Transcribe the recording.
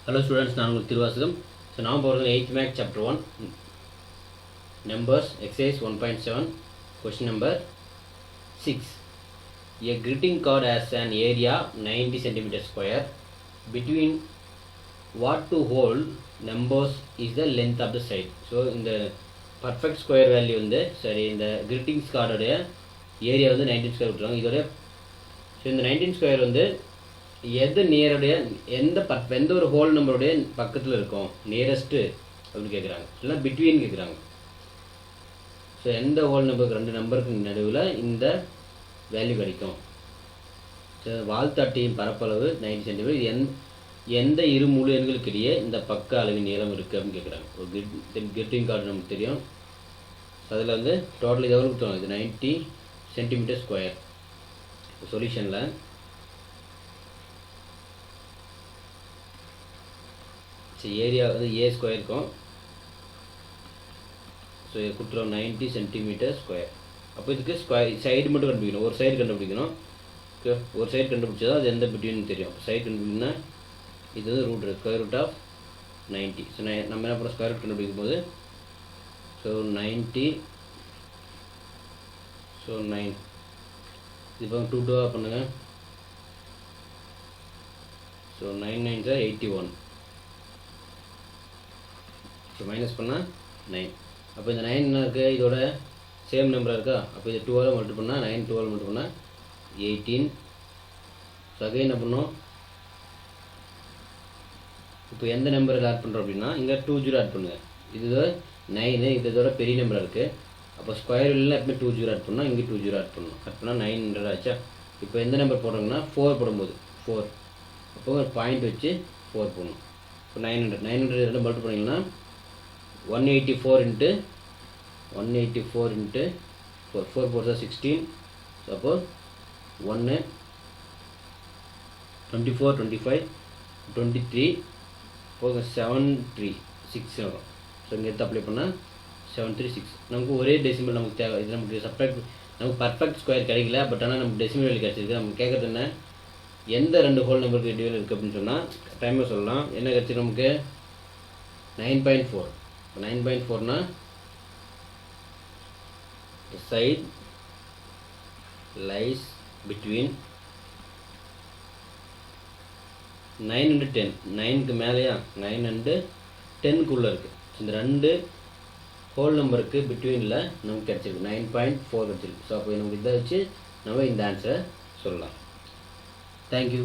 Hello students, நான் உங்களுக்கு Thiruvasagam. So now போறது 8th math chapter 1 numbers exercise 1.7 question number 6. A greeting card has an area 90 cm square. Between what two whole numbers is the length of the side. So இந்த perfect square value வந்து சரி இந்த greetings card உடைய area வந்து 19 square விட்டுருவாங்க. இதோட so இந்த 19 square வந்து எது நியருடைய எந்த ஒரு ஹோல் நம்பருடைய பக்கத்தில் இருக்கும் நியரஸ்ட் அப்படி கேட்குறாங்க, இல்லைனா பிட்வீன் கேட்குறாங்க. ஸோ எந்த ஹோல் நம்பருக்கு ரெண்டு நம்பருக்கு நடுவில் இந்த வேல்யூ கிடைக்கும். ஸோ வாழ்த்தாட்டியின் பரப்பளவு 90 சென்டிமீட்டர், எந்த இரு முழு எண்களுக்கு இடையே இந்த பக்க அளவின் நீளம் இருக்குது அப்படின்னு கேட்குறாங்க. ஒரு கிரீட்டிங் கார்டு நமக்கு தெரியும். அதில் வந்து டோட்டல் இது எவ்வளோ கொடுத்தாங்க, இது 90 சென்டிமீட்டர் ஸ்கொயர். சொல்யூஷனில் ஏரியா வந்து ஏ ஸ்கொயர் இருக்கும். ஸோ கொடுத்துருவோம் 90 சென்டிமீட்டர் ஸ்கொயர். அப்போ இதுக்கு ஸ்கொயர் சைடு மட்டும் கண்டுபிடிக்கணும், ஒரு சைடு கண்டுபிடிக்கணும். ஓகே, ஒரு சைடு கண்டுபிடிச்சதா அது எந்த பிட்வீன் தெரியும். அப்போ சைடு கண்டுபிடிக்கணும்னா இது வந்து root square root of 90. So நம்ம என்ன பண்ண ஸ்கொயர் ரூட் கண்டுபிடிக்கும் போது ஸோ 90 ஸோ 9 இப்போ 2 பண்ணுங்கள். So 9 9 sir 81. ஸோ மைனஸ் பண்ணால் 9. அப்போ இந்த 9 என்ன இருக்குது, இதோட சேம் நம்பராக இருக்கா. அப்போ இது 12 மல்டி பண்ணால் 9 12 மல்டி பண்ணால் 18. ஸோ அகைன் என்ன பண்ணோம், இப்போ எந்த நம்பர் ஆட் பண்ணுறோம் அப்படின்னா இங்கே 20 ஆட் பண்ணுங்கள். இது 9 இதோட பெரிய நம்பராக இருக்குது. அப்போ ஸ்கொயர் இல்லை எப்பவுமே 20 ஆட் பண்ணால் இங்கே 20 ஆட் பண்ணணும். ஆட் பண்ணால் 900 ஆச்சா. இப்போ எந்த நம்பர் போடுறாங்கன்னா 4 போடும்போது 4, அப்போ ஒரு பாயிண்ட் வச்சு 4 போடணும். இப்போ 900 ரெண்டு மல்டி பண்ணிங்கன்னா 184 into 4 4 4 16. அப்போ 1 24 25 23 போக 736 வரும். ஸோ இங்கே எடுத்து அப்ளை பண்ணால் 736. நமக்கு ஒரே டெசிமல் நமக்கு தேவை. இது நமக்கு சப்ராக்ட் நமக்கு பர்ஃபெக்ட் ஸ்கொயர் கிடைக்கல, பட் ஆனால் நமக்கு டெசிமல் வேல்யூ கிடச்சிருக்கு. நம்ம கேட்குறது என்ன, எந்த ரெண்டு ஹோல் நம்பருக்கு இடைவெளி இருக்குது அப்படின்னு சொன்னால் டைமாக சொல்லலாம். என்ன கிடச்சிருக்கு நமக்கு 9.4. 9.4னா the side lies between 9 and 10. 9க்கு மேலேயா 9 and 10க்குள்ளே இருக்குது. இந்த ரெண்டு ஹோல் நம்பருக்கு பிட்வீனில் நமக்கு கிடச்சிருக்கு 9.4 கிடச்சிருக்கு. ஸோ அப்போ நமக்கு இதை வச்சு நம்ம இந்த ஆன்சரை சொல்லலாம். தேங்க்யூ.